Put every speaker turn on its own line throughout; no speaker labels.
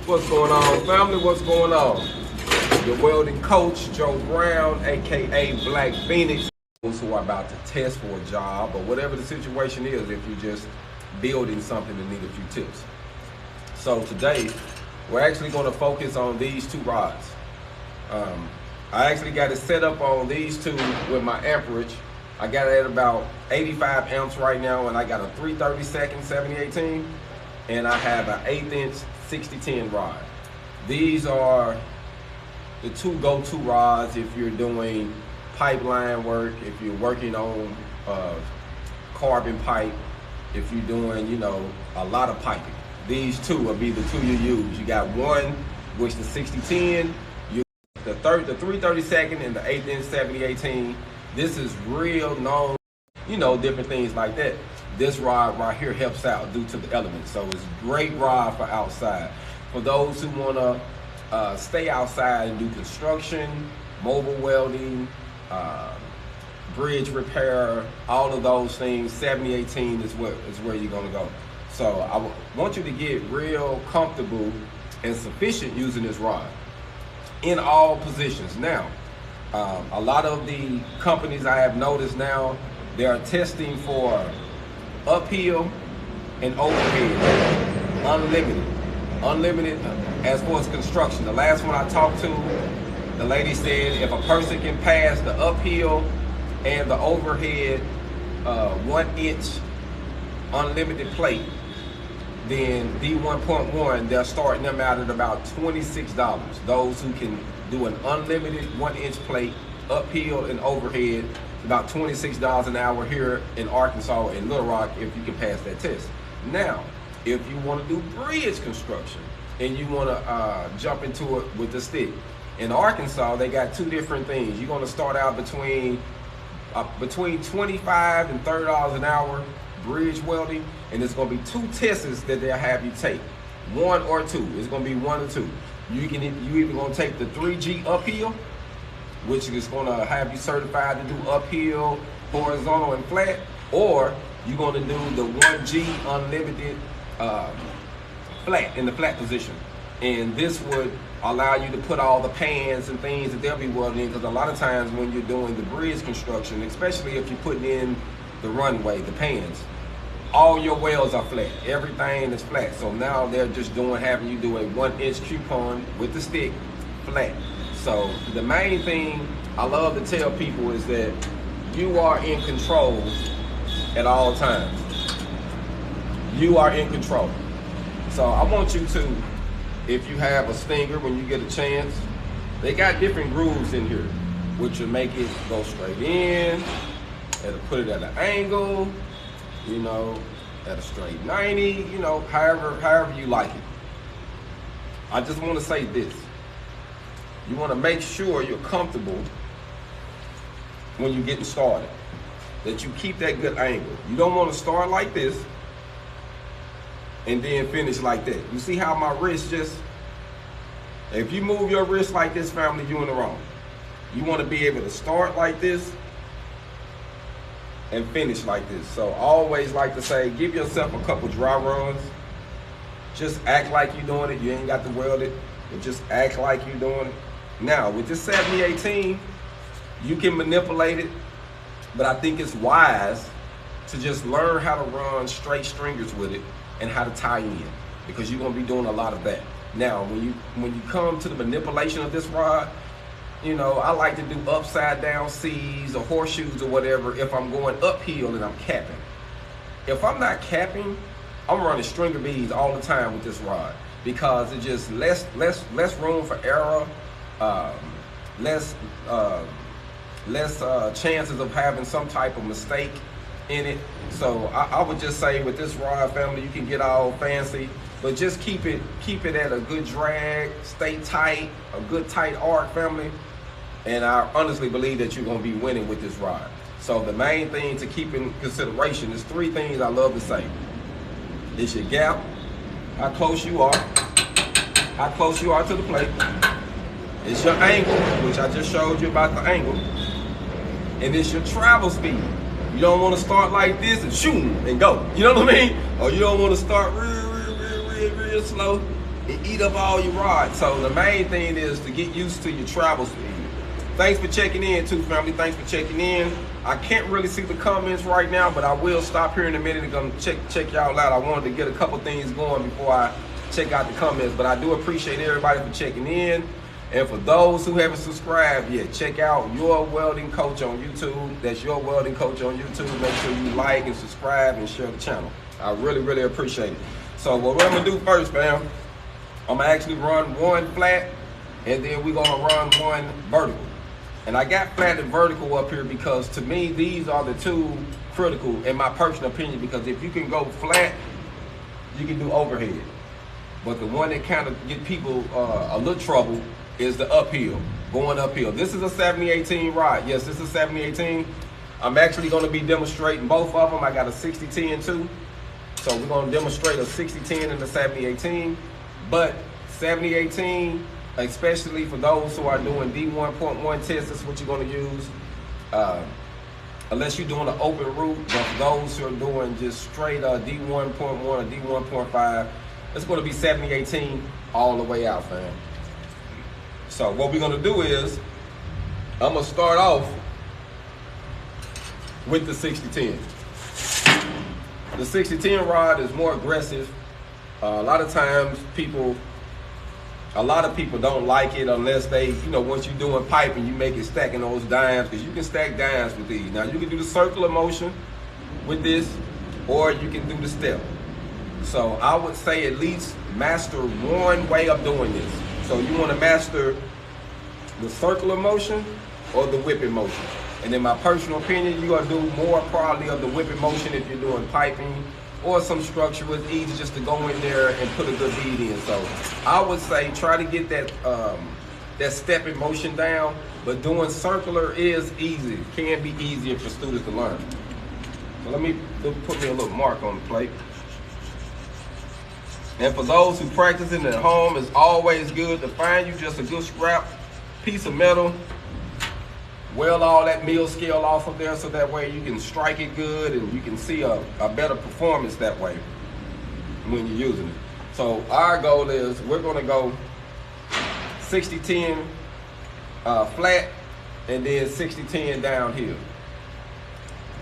What's going on, family? What's going on? Your welding coach, Joe Brown, aka Black Phoenix. Those who are about to test for a job or whatever the situation is, if you're just building something and need a few tips. So today, we're actually going to focus on these two rods. I actually got it set up on these two with my amperage. I got it at about 85 amps right now, and I got a 332nd 7018, and I have an 1/8 inch 6010 rod. These are the two go-to rods if you're doing pipeline work, if you're working on carbon pipe, if you're doing, a lot of piping. These two will be the two you use. You got one, which the 6010, the 332nd and the 1/8 inch 7018. This is real known, different things like that. This rod right here helps out due to the elements. So it's a great rod for outside. For those who wanna stay outside and do construction, mobile welding, bridge repair, all of those things, 7018 is where you're gonna go. So I want you to get real comfortable and sufficient using this rod in all positions. Now, a lot of the companies I have noticed now, they are testing for uphill and overhead, unlimited as far as construction. The last one I talked to, the lady said if a person can pass the uphill and the overhead 1 inch unlimited plate, then D1.1, they're starting them out at about $26. Those who can do an unlimited 1 inch plate, uphill and overhead, about $26 an hour here in Arkansas and Little Rock if you can pass that test. Now, if you want to do bridge construction and you want to jump into it with the stick, in Arkansas they got two different things. You're going to start out between $25 and $30 an hour bridge welding, and it's going to be two tests that they'll have you take, one or two. It's going to be one or two. You either going to take the 3G uphill, which is going to have you certified to do uphill, horizontal, and flat, or you're going to do the 1G unlimited flat, in the flat position. And this would allow you to put all the pans and things that they'll be welding in, because a lot of times when you're doing the bridge construction, especially if you're putting in the runway, the pans, all your welds are flat. Everything is flat. So now they're just having you do a 1 inch coupon with the stick flat. So the main thing I love to tell people is that you are in control at all times. You are in control. So I want you to, if you have a stinger, when you get a chance, they got different grooves in here, which will make it go straight in. It'll put it at an angle, at a straight 90, however you like it. I just want to say this. You want to make sure you're comfortable when you're getting started, that you keep that good angle. You don't want to start like this and then finish like that. You see how my wrist if you move your wrist like this, family, you're in the wrong. You want to be able to start like this and finish like this. So I always like to say, give yourself a couple dry runs. Just act like you're doing it. You ain't got to weld it, but just act like you're doing it. Now, with this 7018, you can manipulate it, but I think it's wise to just learn how to run straight stringers with it and how to tie in, because you're gonna be doing a lot of that. Now, when you come to the manipulation of this rod, I like to do upside down C's or horseshoes or whatever if I'm going uphill and I'm capping. If I'm not capping, I'm running stringer beads all the time with this rod, because it's just less room for error, less chances of having some type of mistake in it. So I would just say with this rod, family, you can get all fancy, but just keep it at a good drag, stay tight, a good tight arc, family. And I honestly believe that you're gonna be winning with this rod. So the main thing to keep in consideration is three things I love to say. It's your gap, how close you are to the plate. It's your angle, which I just showed you about the angle. And it's your travel speed. You don't want to start like this and shoot and go. You know what I mean? Or you don't want to start real slow It eat up all your rods. So the main thing is to get used to your travel speed. Thanks for checking in too, family. Thanks for checking in. I can't really see the comments right now, but I will stop here in a minute and come check y'all out. I wanted to get a couple things going before I check out the comments, but I do appreciate everybody for checking in. And for those who haven't subscribed yet, check out Your Welding Coach on YouTube. That's Your Welding Coach on YouTube. Make sure you like and subscribe and share the channel. I really, really appreciate it. So what I'm gonna do first, fam, I'm gonna actually run one flat, and then we're gonna run one vertical. And I got flat and vertical up here because to me, these are the two critical in my personal opinion, because if you can go flat, you can do overhead. But the one that kind of get people a little trouble is the uphill, going uphill. This is a 7018 rod. Yes, this is a 7018. I'm actually gonna be demonstrating both of them. I got a 6010 too. So we're gonna demonstrate a 6010 and a 7018. But 7018, especially for those who are doing D1.1 tests, that's what you're going to use. Unless you're doing an open route, but for those who are doing just straight D1.1 or D1.5, it's going to be 7018 all the way out, fam. So what we're going to do is, I'm going to start off with the 6010. The 6010 rod is more aggressive. A lot of times a lot of people don't like it unless they, once you're doing piping, you make it stacking those dimes, because you can stack dimes with these. Now you can do the circular motion with this, or you can do the step. So I would say at least master one way of doing this. So you want to master the circular motion or the whipping motion. And in my personal opinion, you're going to do more probably of the whipping motion if you're doing piping or some structure. It's easy just to go in there and put a good bead in. So I would say try to get that that stepping motion down, but doing circular is easy. Can be easier for students to learn. So let me put me a little mark on the plate. And for those who practicing at home, it's always good to find you just a good scrap piece of metal. Weld all that mill scale off of there so that way you can strike it good and you can see a better performance that way when you're using it. So our goal is we're going to go 60-10 flat and then 60-10 downhill.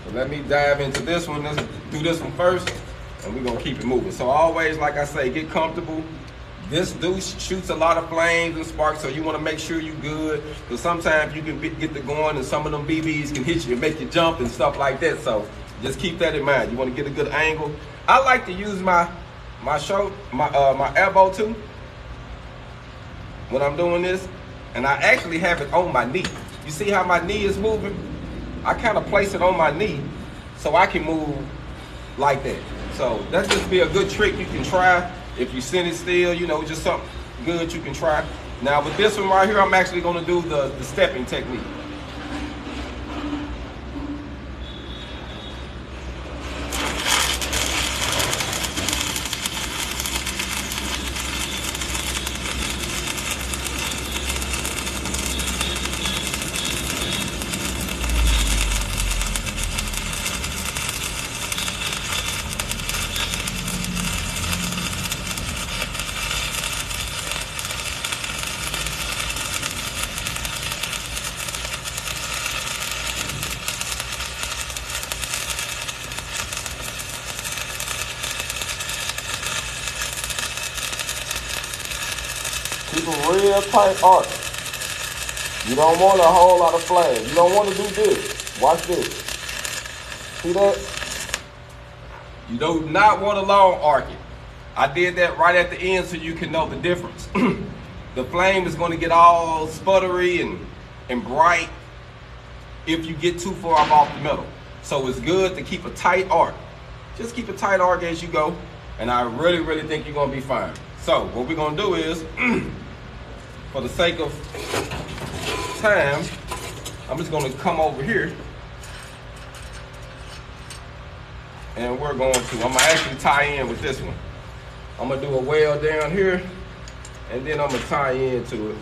So let me dive into this one. Let's do this one first and we're going to keep it moving. So always, like I say, get comfortable. This deuce shoots a lot of flames and sparks, so you want to make sure you're good, because sometimes you can get to going and some of them BBs can hit you and make you jump and stuff like that. So just keep that in mind. You want to get a good angle. I like to use my elbow too when I'm doing this, and I actually have it on my knee. You see how my knee is moving? I kind of place it on my knee so I can move like that. So that's just be a good trick you can try. If you sit it still, just something good you can try. Now with this one right here, I'm actually gonna do the stepping technique. Keep a real tight arc. You don't want a whole lot of flame. You don't want to do this. Watch this. See that? You do not want a long arc it. I did that right at the end so you can know the difference. The flame is going to get all sputtery and bright if you get too far off the metal. So it's good to keep a tight arc. Just keep a tight arc as you go, and I really, really think you're going to be fine. So what we're going to do is, for the sake of time, I'm just going to come over here, and I'm going to actually tie in with this one. I'm going to do a weld down here, and then I'm going to tie into it.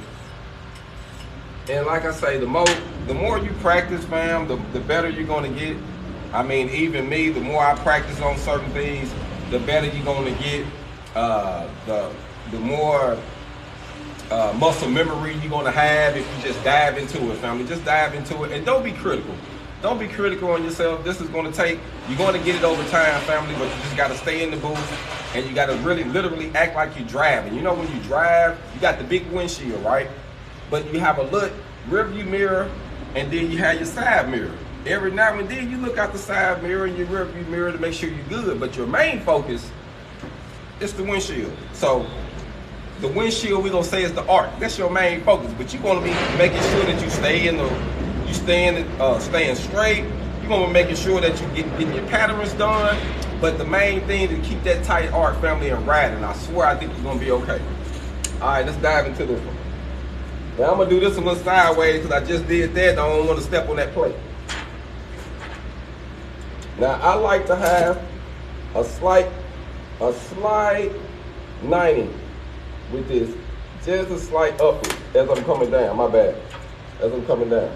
And like I say, the more you practice, fam, the better you're going to get. I mean, even me, the more I practice on certain things, the better you're going to get. the more muscle memory you're gonna have if you just dive into it, family. Just dive into it and don't be critical. Don't be critical on yourself. This is gonna take, you're gonna get it over time, family, but you just gotta stay in the booth and you gotta really literally act like you're driving. You know, when you drive, you got the big windshield, right? But you have a little rear view mirror and then you have your side mirror. Every now and then you look out the side mirror and your rear view mirror to make sure you're good, but your main focus is the windshield. So the windshield, we're gonna say, is the arc. That's your main focus, but you're gonna be making sure that you stay in the, staying straight. You're gonna be making sure that you getting your patterns done. But the main thing to keep that tight arc, family, and riding. I swear, I think you're gonna be okay. All right, let's dive into this one. Now I'm gonna do this a little sideways because I just did that. I don't want to step on that plate. Now I like to have a slight 90 with this, just a slight upward as I'm coming down. My bad. As I'm coming down.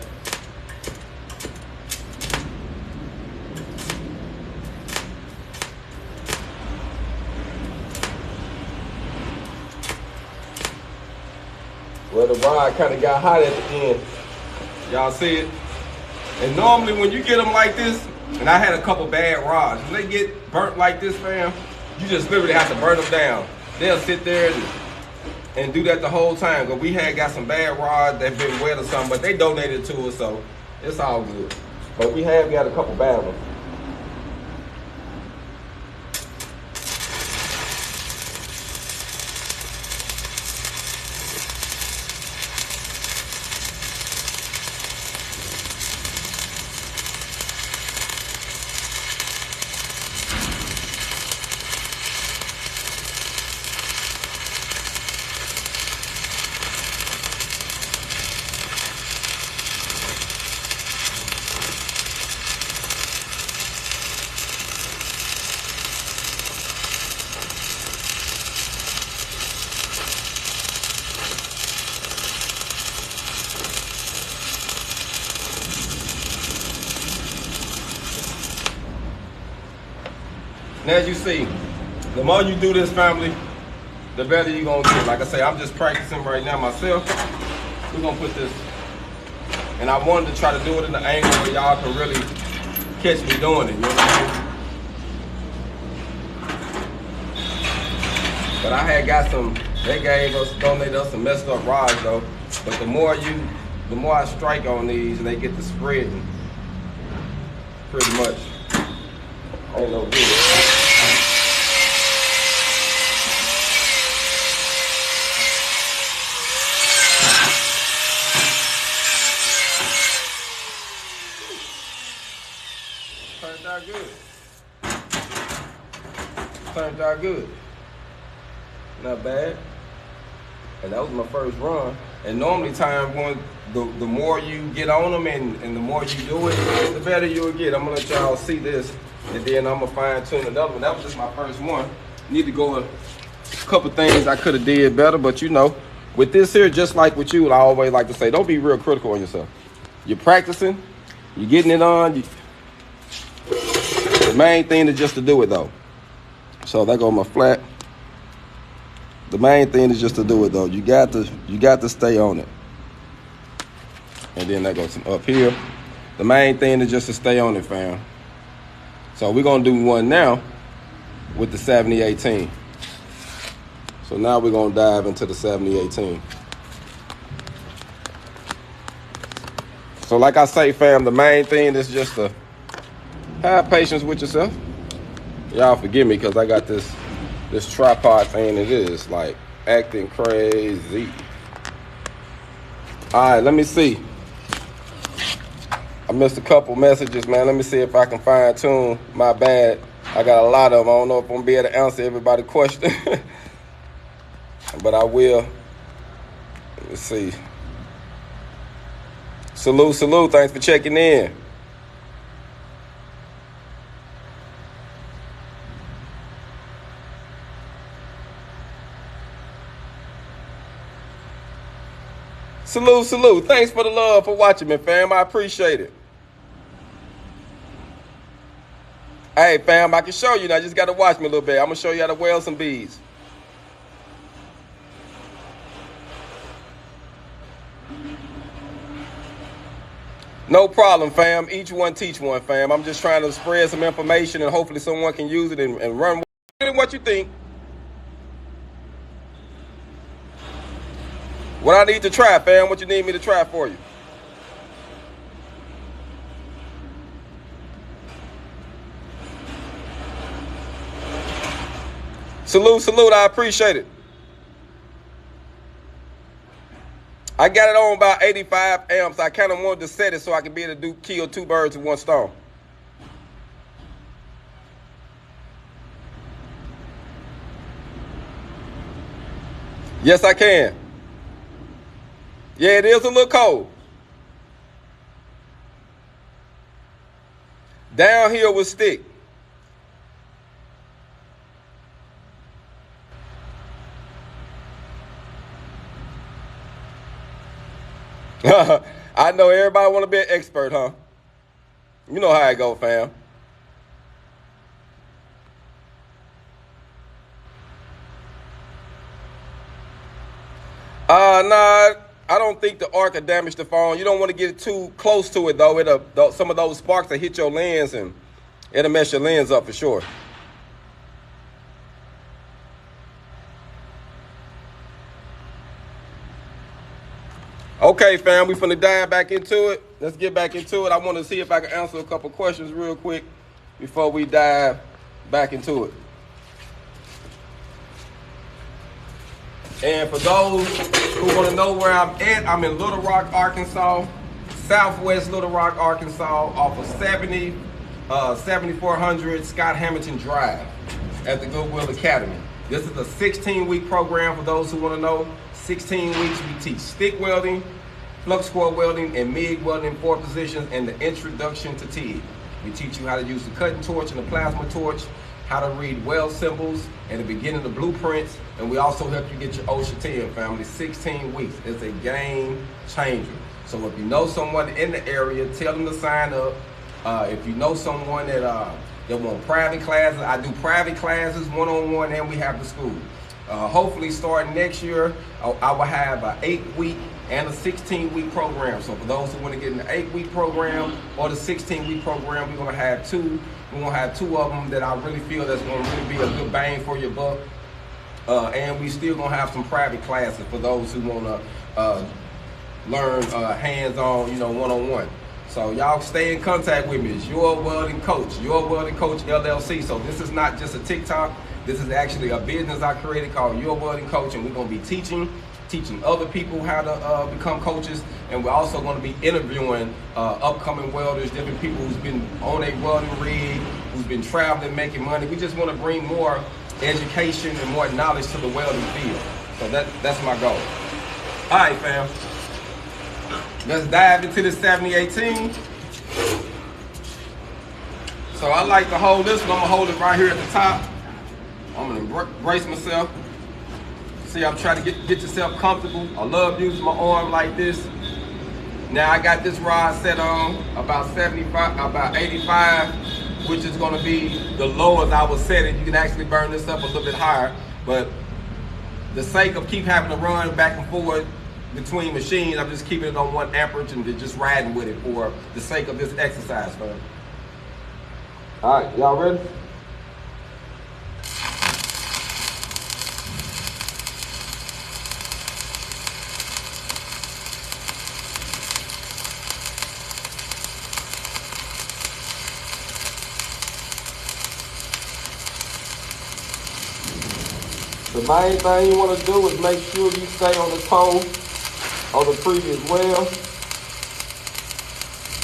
Well, the rod kind of got hot at the end. Y'all see it? And normally when you get them like this, and I had a couple bad rods, when they get burnt like this, fam, you just literally have to burn them down. They'll sit there and do that the whole time. But we had got some bad rods that been wet or something, but they donated to us, so it's all good. But we have got a couple bad ones. And as you see, the more you do this, family, the better you're gonna get. Like I say, I'm just practicing right now myself. We're gonna put this, and I wanted to try to do it in the angle where y'all can really catch me doing it, you know what I mean? But I had got some, they donated us some messed up rods though. But the more I strike on these and they get to spreading, pretty much, ain't no good. Turned out good. Turned out good. Not bad. And that was my first run. And normally the more you get on them and the more you do it, the better you'll get. I'm gonna let y'all see this and then I'm gonna fine tune another one. That was just my first one. Need to go a couple things I could have did better, but you know, with this here, just like with you, I always like to say, don't be real critical on yourself. You're practicing, you're getting it on. The main thing is just to do it though. So that goes my flat. The main thing is just to do it though. You got to stay on it. And then that goes up here. The main thing is just to stay on it, fam. So we're gonna do one now with the 7018. So now we're gonna dive into the 7018. So like I say, fam, the main thing is just to have patience with yourself. Y'all forgive me because I got this tripod thing. It is like acting crazy. All right, let me see. I missed a couple messages, man. Let me see if I can fine tune. My bad. I got a lot of them. I don't know if I'm gonna be able to answer everybody's question, but I will. Let me see. Salute. Thanks for checking in. Salute. Thanks for the love for watching me, fam. I appreciate it. Hey, fam, I can show you now. Just got to watch me a little bit. I'm going to show you how to weld some beads. No problem, fam. Each one teach one, fam. I'm just trying to spread some information and hopefully someone can use it and run with it. What you think? What I need to try, fam? What you need me to try for you? Salute, salute. I appreciate it. I got it on about 85 amps. I kind of wanted to set it so I could be able to kill two birds with one stone. Yes, I can. Yeah, it is a little cold. Downhill with stick. I know everybody want to be an expert, huh? You know how it go, fam. Nah, I don't think the arc will damage the phone. You don't want to get too close to it, though. Some of those sparks will hit your lens, and it'll mess your lens up for sure. Okay, fam, we finna dive back into it. Let's get back into it. I want to see if I can answer a couple questions real quick before we dive back into it. And for those who want to know where I'm at, I'm in Little Rock, Arkansas, Southwest Little Rock, Arkansas, off of 7400 Scott Hamilton Drive at the Goodwill Academy. This is a 16-week program for those who want to know. 16 weeks, we teach stick welding, flux core welding, and MIG welding 4 positions, and the introduction to TIG. We teach you how to use the cutting torch and the plasma torch, how to read weld symbols, and the beginning of blueprints, and we also help you get your OSHA 10, family. 16 weeks. It's a game changer. So if you know someone in the area, tell them to sign up. If you know someone that want private classes, I do private classes, one-on-one, and we have the school. Hopefully starting next year, I will have an 8-week and a 16-week program. So for those who want to get in the 8-week program or the 16-week program, we're gonna have two. We're gonna have 2 of them that I really feel that's gonna really be a good bang for your buck. And we still gonna have some private classes for those who wanna learn hands-on, one-on-one. So y'all stay in contact with me. It's Your Welding Coach, Your Welding Coach LLC. So this is not just a TikTok. This is actually a business I created called Your Welding Coach, and we're gonna be teaching other people how to become coaches, and we're also gonna be interviewing upcoming welders, different people who's been on a welding rig, who's been traveling, making money. We just wanna bring more education and more knowledge to the welding field. So that's my goal. All right, fam. Let's dive into this 7018. So I like to hold this one. I'm gonna hold it right here at the top. I'm gonna brace myself. See, I'm trying to get yourself comfortable. I love using my arm like this. Now I got this rod set on about 75, about 85, which is gonna be the lowest I would set it. You can actually burn this up a little bit higher, but the sake of keep having to run back and forth between machines, I'm just keeping it on 1 amperage and just riding with it for the sake of this exercise, man. All right, y'all ready? The main thing you want to do is make sure you stay on the toe of the previous weld.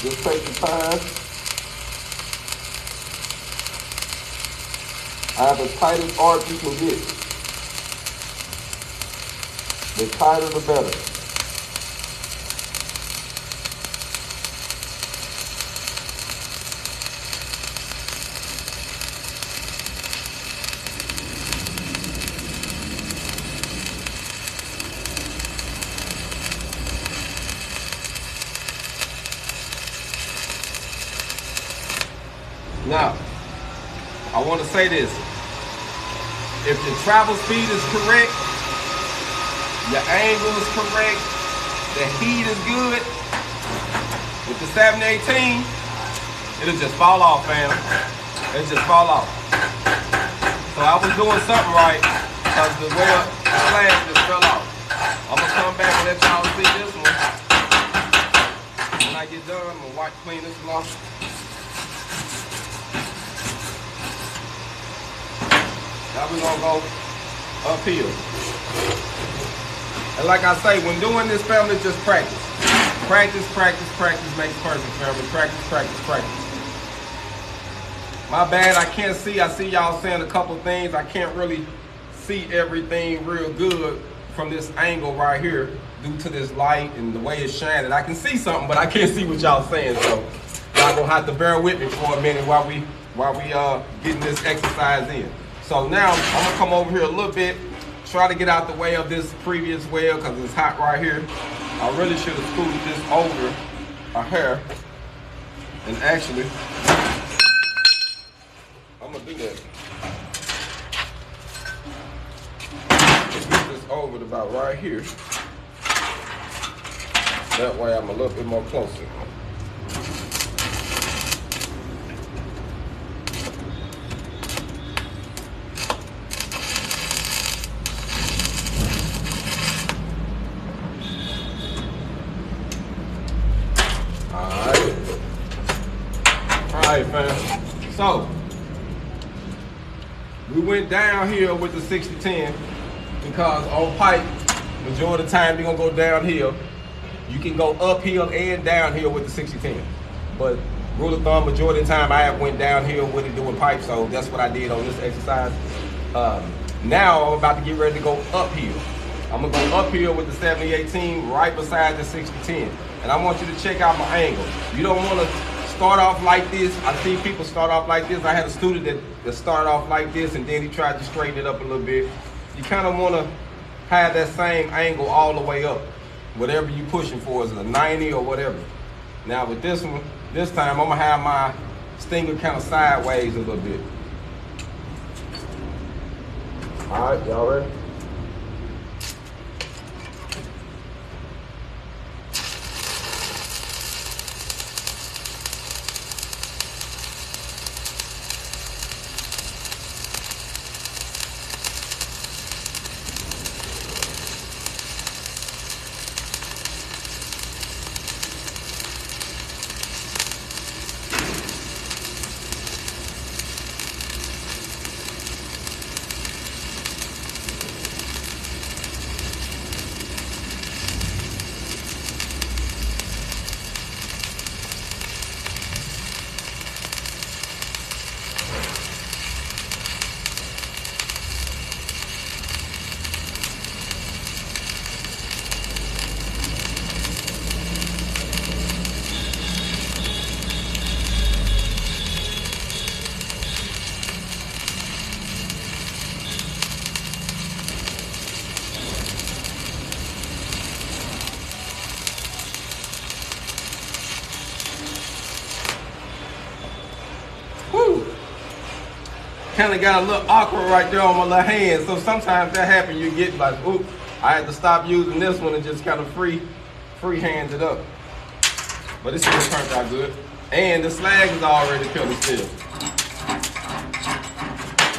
Just take your time. I have the tightest arc you can get. The tighter the better. Now, I want to say this. If your travel speed is correct, your angle is correct, the heat is good, With the 7018, it'll just fall off, fam. It'll just fall off. So I was doing something right because the flag just fell off. I'm gonna come back and let y'all see this one. When I get done, I'm gonna clean this one off. Now we're gonna go uphill. And like I say, when doing this, family, just practice. Practice, practice, practice makes perfect, family. Practice, practice, practice. My bad, I can't see. I see y'all saying a couple things. I can't really see everything real good from this angle right here due to this light and the way it's shining. I can see something, but I can't see what y'all saying. So y'all gonna have to bear with me for a minute while we getting this exercise in. So now I'm gonna come over here a little bit, try to get out the way of this previous well because it's hot right here. I really should have scooted this over a hair. And actually, I'm gonna do that. Move this over to about right here. That way I'm a little bit more closer. Alright, fam. So we went downhill with the 60-10 because on pipe, majority of the time you're gonna go downhill. You can go uphill and downhill with the 60-10. But rule of thumb, majority of the time I went downhill with it doing pipe, so that's what I did on this exercise. Now I'm about to get ready to go uphill. I'm gonna go uphill with the 70-18 right beside the 60-10. And I want you to check out my angle. You don't wanna start off like this. I see people start off like this. I had a student that started off like this and then he tried to straighten it up a little bit. You kind of want to have that same angle all the way up. Whatever you're pushing for, is it a 90 or whatever. Now with this one, this time I'm going to have my stinger kind of sideways a little bit. All right, y'all ready? Kind of got a little awkward right there on my little hand. So sometimes that happens, you get like, oops, I had to stop using this one and just kind of free hand it up. But it still turned out good. And the slag is already peeling still.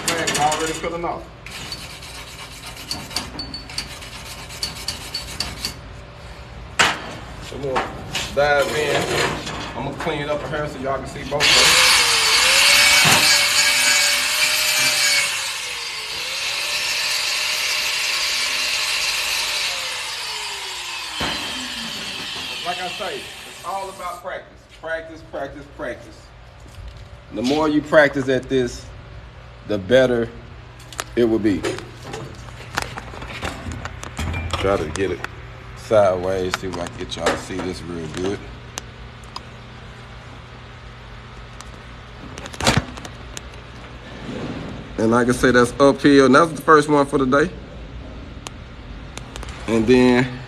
Slag is already peeling off. So we'll dive in. I'm gonna clean it up a hair so y'all can see both of them. Like I say, it's all about practice. Practice, practice, practice. The more you practice at this, the better it will be. Try to get it sideways, see if I can get y'all to see this real good. And like I say, that's uphill. And that's the first one for the day. And then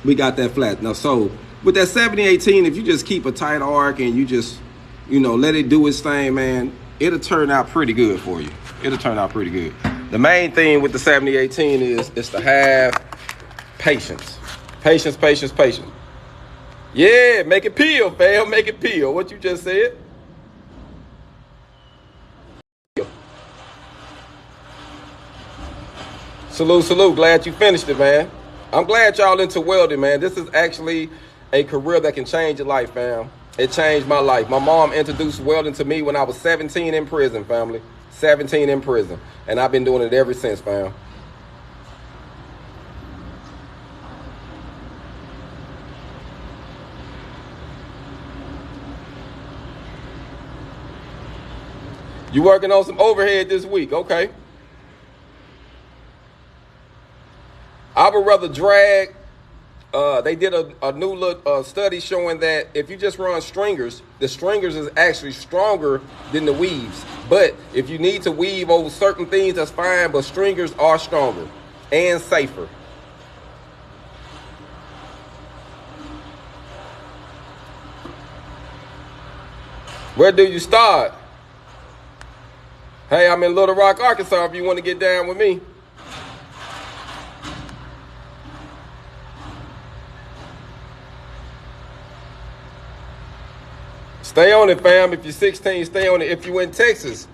we got that flat. Now, so with that 70-18, if you just keep a tight arc and you just, let it do its thing, man, it'll turn out pretty good for you. It'll turn out pretty good. The main thing with the 70-18 is to have patience. Patience, patience, patience. Yeah, make it peel, fam. Make it peel. What you just said. Salute, salute. Glad you finished it, man. I'm glad y'all into welding, man. This is actually a career that can change your life, fam. It changed my life. My mom introduced welding to me when I was 17 in prison, family. 17 in prison. And I've been doing it ever since, fam. You working on some overhead this week, okay? I would rather drag. They did a new little study showing that if you just run stringers, the stringers is actually stronger than the weaves. But if you need to weave over certain things, that's fine. But stringers are stronger and safer. Where do you start? Hey, I'm in Little Rock, Arkansas. If you want to get down with me. Stay on it, fam. If you're 16, stay on it. If you're in Texas,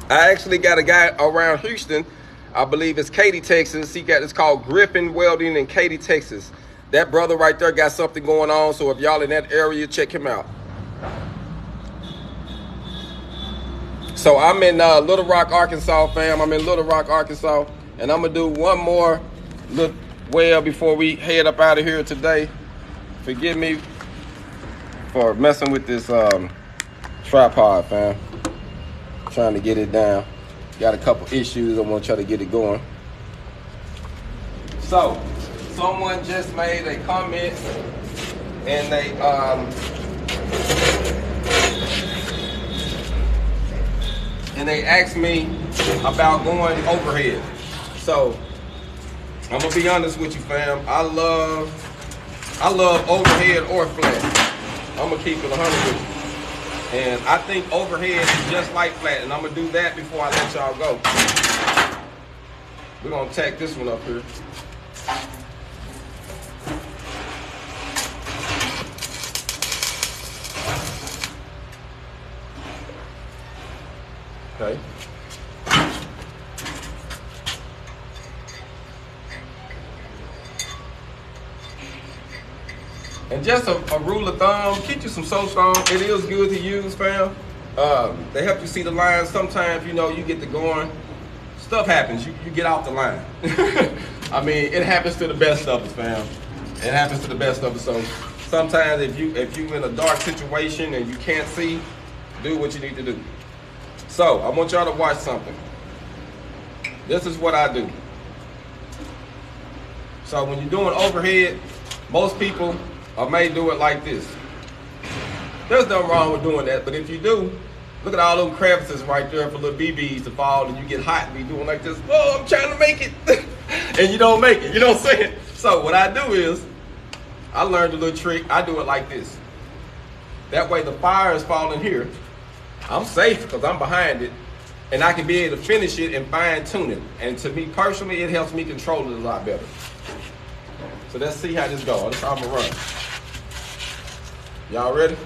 I actually got a guy around Houston. I believe it's Katy, Texas. It's called Griffin Welding in Katy, Texas. That brother right there got something going on. So if y'all in that area, check him out. So I'm in Little Rock, Arkansas, fam. I'm in Little Rock, Arkansas. And I'm going to do one more look well before we head up out of here today. Forgive me for messing with this tripod, fam. Trying to get it down. Got a couple issues. I want to try to get it going. So, someone just made a comment and they asked me about going overhead. So, I'm gonna be honest with you, fam. I love overhead or flat. I'm gonna keep it 100 with you. And I think overhead is just like flat, and I'm gonna do that before I let y'all go. We're gonna tack this one up here. Okay. And just a rule of thumb, keep you some soapstone. It is good to use, fam. They help you see the lines. Sometimes, you know, you get to going, stuff happens. You get off the line. I mean, it happens to the best of us, fam. It happens to the best of us. So sometimes if you in a dark situation and you can't see, do what you need to do. So I want y'all to watch something. This is what I do. So when you're doing overhead, most people may do it like this. There's nothing wrong with doing that, but if you do, look at all those crevices right there for little BBs to fall, and you get hot and be doing like this. Oh, I'm trying to make it, and you don't make it. You know what I'm saying? So what I do is, I learned a little trick. I do it like this. That way the fire is falling here. I'm safe because I'm behind it, and I can be able to finish it and fine tune it. And to me personally, it helps me control it a lot better. So let's see how this goes. That's how I'm gonna run. Y'all ready?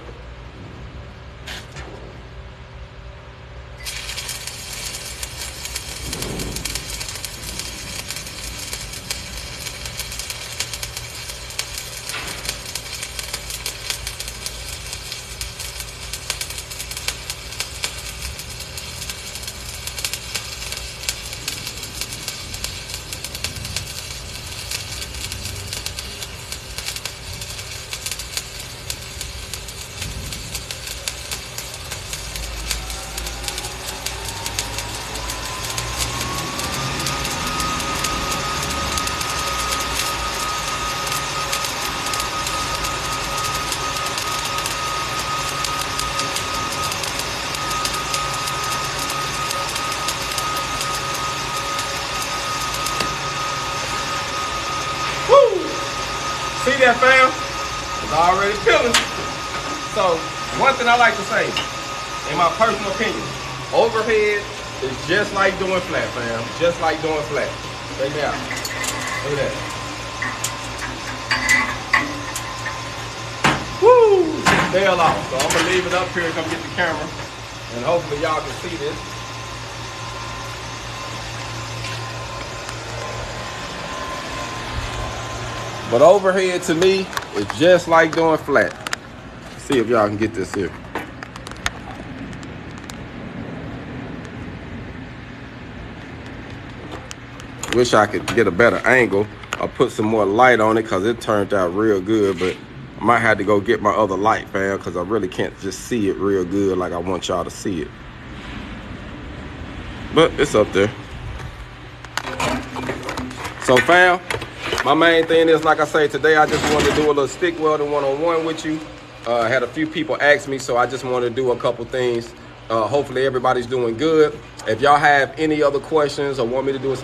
See that, fam? It's already peeling. So, one thing I like to say, in my personal opinion, overhead is just like doing flat, fam. Just like doing flat. Check me out. Look at that. fell off. So I'm gonna leave it up here, come get the camera, and hopefully y'all can see this. But overhead to me is just like doing flat. Let's see if y'all can get this here. Wish I could get a better angle or put some more light on it because it turned out real good, but I might have to go get my other light, fam, because I really can't just see it real good like I want y'all to see it. But it's up there. So, fam, my main thing is, like I say, today I just wanted to do a little stick welding one-on-one with you. I had a few people ask me, so I just wanted to do a couple things. Hopefully everybody's doing good. If y'all have any other questions or want me to do a